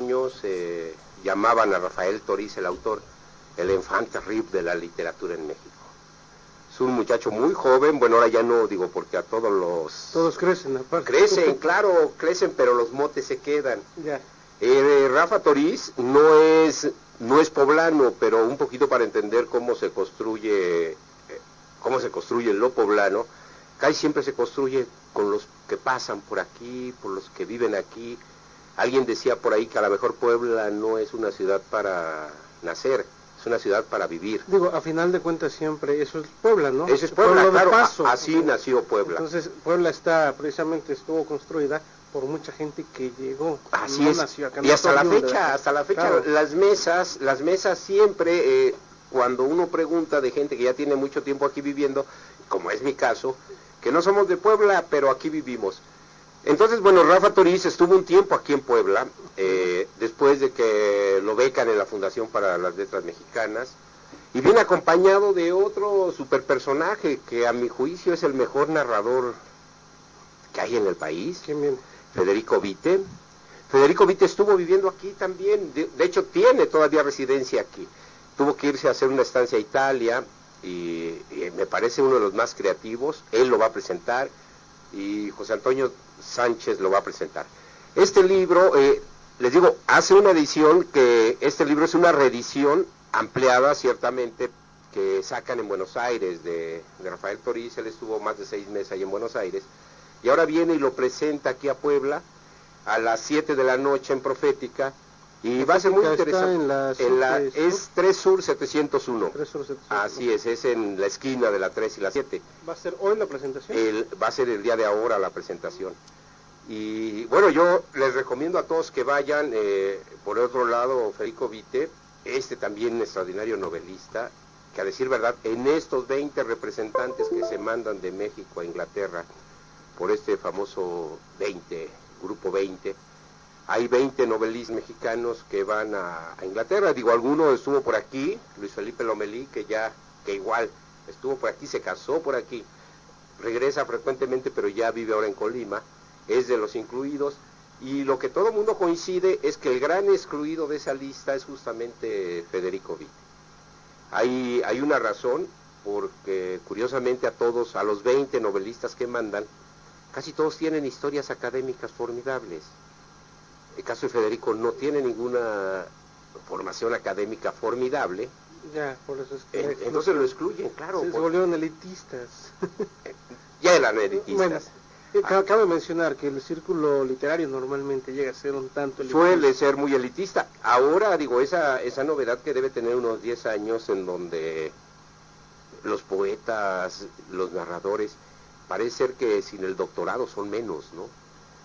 años llamaban a Rafael Toriz, el autor, el enfant terrible de la literatura en México. Es un muchacho muy joven, bueno, ahora ya no digo porque a todos los... Todos crecen, aparte. Crecen, claro, crecen, pero los motes se quedan. Ya. Rafa Toriz no es poblano, pero un poquito para entender cómo se construye lo poblano, casi siempre se construye con los que pasan por aquí, por los que viven aquí. Alguien decía por ahí que a lo mejor Puebla no es una ciudad para nacer, es una ciudad para vivir. Digo, a final de cuentas siempre eso es Puebla, ¿no? Eso es Puebla, claro, paso, así nació Puebla. Entonces Puebla estuvo construida por mucha gente que llegó. Así es, y hasta la fecha, claro. las mesas siempre, cuando uno pregunta de gente que ya tiene mucho tiempo aquí viviendo, como es mi caso, que no somos de Puebla, pero aquí vivimos. Entonces, bueno, Rafa Toriz estuvo un tiempo aquí en Puebla, después de que lo becan en la Fundación para las Letras Mexicanas, y viene acompañado de otro superpersonaje que a mi juicio es el mejor narrador que hay en el país. ¿Quién viene? Federico Vite. Federico Vite estuvo viviendo aquí también, de hecho tiene todavía residencia aquí. Tuvo que irse a hacer una estancia a Italia y me parece uno de los más creativos. Él lo va a presentar y José Antonio Sánchez lo va a presentar. Este libro, les digo, hace una edición que este libro es una reedición ampliada ciertamente que sacan en Buenos Aires de Rafael Toriz. Él estuvo más de 6 meses ahí en Buenos Aires. Y ahora viene y lo presenta aquí a Puebla a las 7 de la noche en Profética. Y va a ser muy interesante. Es 3 Sur 701. 3 Sur 701. Así es en la esquina de la 3 y la 7. ¿Va a ser hoy la presentación? Va a ser el día de ahora la presentación. Y bueno, yo les recomiendo a todos que vayan. Por otro lado, Federico Vite, también extraordinario novelista, que a decir verdad, en estos 20 representantes que se mandan de México a Inglaterra, por este famoso grupo 20, hay 20 novelistas mexicanos que van a Inglaterra. Digo, alguno estuvo por aquí, Luis Felipe Lomelí, que igual estuvo por aquí, se casó por aquí, regresa frecuentemente, pero ya vive ahora en Colima, es de los incluidos, y lo que todo el mundo coincide es que el gran excluido de esa lista es justamente Federico Vite. Hay una razón, porque curiosamente a los 20 novelistas que mandan, casi todos tienen historias académicas formidables. El caso de Federico no tiene ninguna formación académica formidable. Ya, por eso es que... entonces lo excluyen, claro. Se volvieron elitistas. Ya eran elitistas. Bueno, cabe mencionar que el círculo literario normalmente llega a ser un tanto elitista. Suele ser muy elitista. Ahora, digo, esa novedad que debe tener unos 10 años en donde los poetas, los narradores, parece ser que sin el doctorado son menos, ¿no?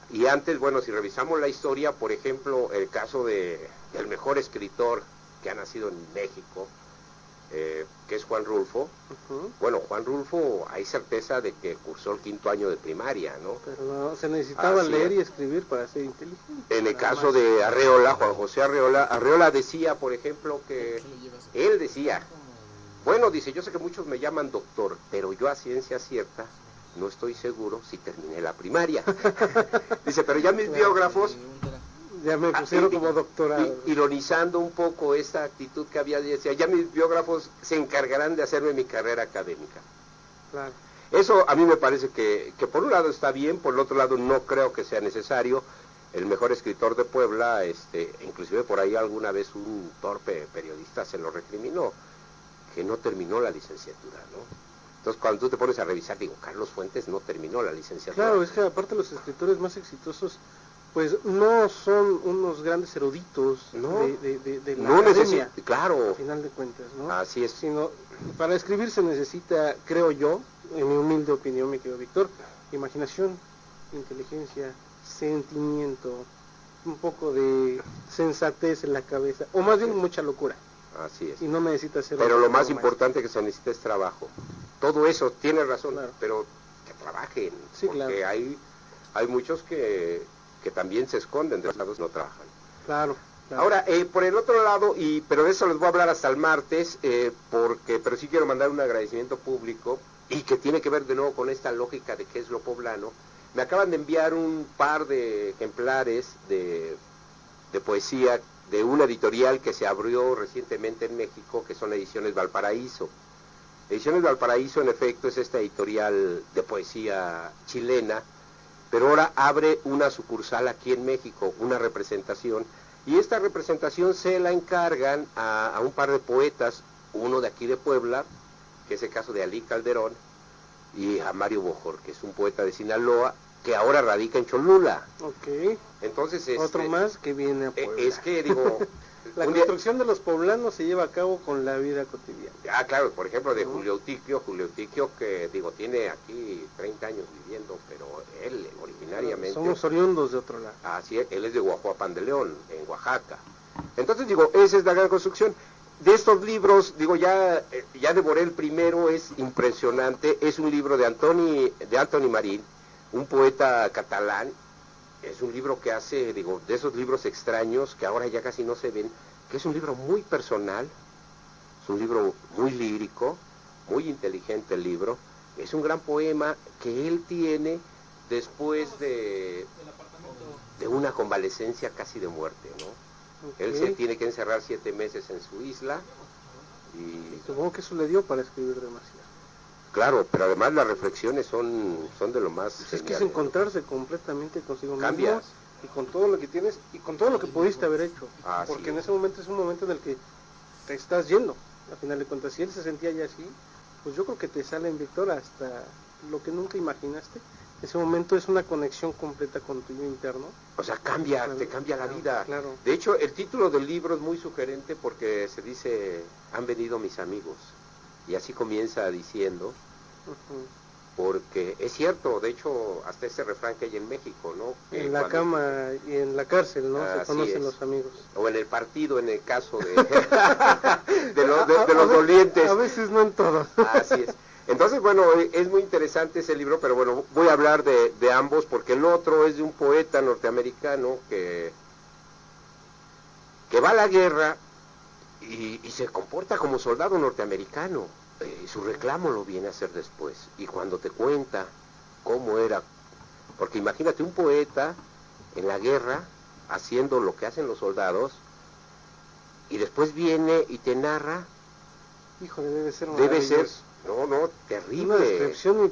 Y antes, bueno, si revisamos la historia, por ejemplo, el caso del mejor escritor que ha nacido en México, que es Juan Rulfo. Bueno, Juan Rulfo, hay certeza de que cursó el 5º año de primaria, ¿no? Pero no, se necesitaba leer y escribir para ser inteligente. En el caso de Arreola, Juan José Arreola decía, por ejemplo, que él decía, bueno, dice, yo sé que muchos me llaman doctor, pero yo a ciencia cierta no estoy seguro si terminé la primaria. Dice, pero ya mis biógrafos... Ya me pusieron como doctorado. Ironizando un poco esta actitud que había, decía, ya mis biógrafos se encargarán de hacerme mi carrera académica. Claro. Eso a mí me parece que por un lado está bien, por el otro lado no creo que sea necesario. El mejor escritor de Puebla, inclusive por ahí alguna vez un torpe periodista se lo recriminó, que no terminó la licenciatura, ¿no? Entonces, cuando tú te pones a revisar, digo, Carlos Fuentes no terminó la licenciatura. Claro, es que aparte los escritores más exitosos, pues no son unos grandes eruditos de la academia, claro, al final de cuentas, ¿no? Así es. Sino, para escribir se necesita, creo yo, en mi humilde opinión, mi querido Víctor, imaginación, inteligencia, sentimiento, un poco de sensatez en la cabeza, o más bien mucha locura. Así es. Y no necesita ser... Pero lo más importante que se necesita es trabajo. Todo eso, tiene razón, claro, pero que trabajen. Sí, porque claro, hay muchos que también se esconden de los lados, no trabajan. Claro. Ahora, por el otro lado, pero de eso les voy a hablar hasta el martes, pero sí quiero mandar un agradecimiento público, y que tiene que ver de nuevo con esta lógica de qué es lo poblano. Me acaban de enviar un par de ejemplares de de poesía de una editorial que se abrió recientemente en México, que son Ediciones Valparaíso. Ediciones Valparaíso, en efecto, es esta editorial de poesía chilena, pero ahora abre una sucursal aquí en México, una representación, y esta representación se la encargan a un par de poetas, uno de aquí de Puebla, que es el caso de Alí Calderón, y a Mario Bojor, que es un poeta de Sinaloa, que ahora radica en Cholula. Ok. Entonces, otro más que viene a Puebla. Es que, digo... La construcción de los poblanos se lleva a cabo con la vida cotidiana. Ah, claro, por ejemplo, de Julio Eutiquio, que, digo, tiene aquí 30 años viviendo, pero él originariamente... Somos oriundos de otro lado. Así es, él es de Guajuapan de León, en Oaxaca. Entonces, digo, esa es la gran construcción. De estos libros, digo, ya devoré el primero, es impresionante, es un libro de Antoni Marín, un poeta catalán. Es un libro que hace, digo, de esos libros extraños que ahora ya casi no se ven, que es un libro muy personal, es un libro muy lírico, muy inteligente el libro, es un gran poema que él tiene después de una convalecencia casi de muerte, ¿no? Okay. Él se tiene que encerrar 7 meses en su isla y... Supongo que eso le dio para escribir demasiado. Claro, pero además las reflexiones son de lo más pues es que es encontrarse completamente consigo mismo. Cambias. Y con todo lo que tienes y con todo lo que pudiste haber hecho. Porque sí. En ese momento es un momento en el que te estás yendo. A final de cuentas, si él se sentía ya así, pues yo creo que te sale en victoria hasta lo que nunca imaginaste. Ese momento es una conexión completa con tu yo interno. O sea, te cambia la vida. Claro. De hecho, el título del libro es muy sugerente porque se dice, han venido mis amigos. Y así comienza diciendo, porque es cierto, de hecho, hasta ese refrán que hay en México, ¿no? Que en la cama y en la cárcel, ¿no? Se conocen los amigos. O en el partido, en el caso de, de los dolientes. A veces no en todos. Así es. Entonces, bueno, es muy interesante ese libro, pero bueno, voy a hablar de ambos, porque el otro es de un poeta norteamericano que va a la guerra y se comporta como soldado norteamericano. Su reclamo lo viene a hacer después. Y cuando te cuenta cómo era, porque imagínate un poeta en la guerra haciendo lo que hacen los soldados, y después viene y te narra. Híjole, debe ser terrible. Una descripción,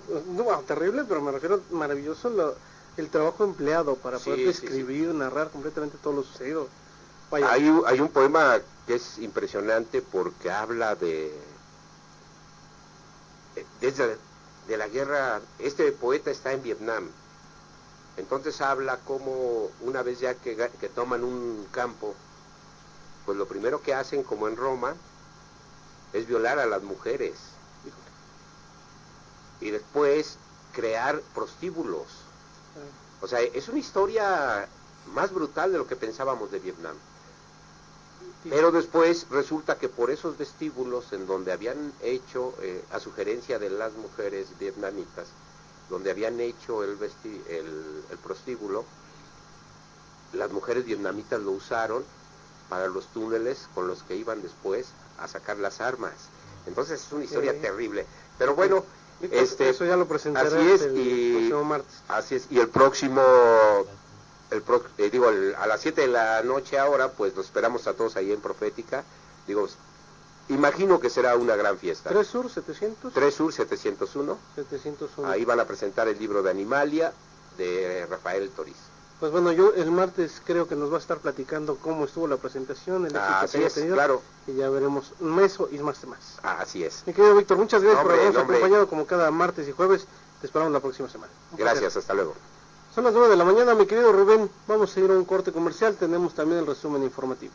terrible, pero me refiero maravilloso el trabajo empleado para poder describir, narrar completamente todo lo sucedido. Vaya. Hay un poema que es impresionante porque habla desde la guerra. Este poeta está en Vietnam, entonces habla como una vez ya que toman un campo, pues lo primero que hacen, como en Roma, es violar a las mujeres y después crear prostíbulos. O sea, es una historia más brutal de lo que pensábamos de Vietnam. Pero después resulta que por esos vestíbulos en donde habían hecho, a sugerencia de las mujeres vietnamitas, donde habían hecho el prostíbulo, las mujeres vietnamitas lo usaron para los túneles con los que iban después a sacar las armas. Entonces es una historia terrible. Pero bueno, eso ya lo presentarás así es, el próximo martes. Así es, y el próximo... a las 7 de la noche ahora, pues los esperamos a todos ahí en Profética. Imagino que será una gran fiesta. 3 Sur 700. 3 Sur 701. 701. Ahí van a presentar el libro de Animalia de Rafael Toriz. Pues bueno, yo el martes creo que nos va a estar platicando cómo estuvo la presentación, el éxito que haya tenido, claro. Y ya veremos eso y más temas. Así es. Mi querido Víctor, muchas gracias por habernos acompañado como cada martes y jueves. Te esperamos la próxima semana. Gracias, hasta luego. Son las 9 de la mañana, mi querido Rubén. Vamos a ir a un corte comercial. Tenemos también el resumen informativo.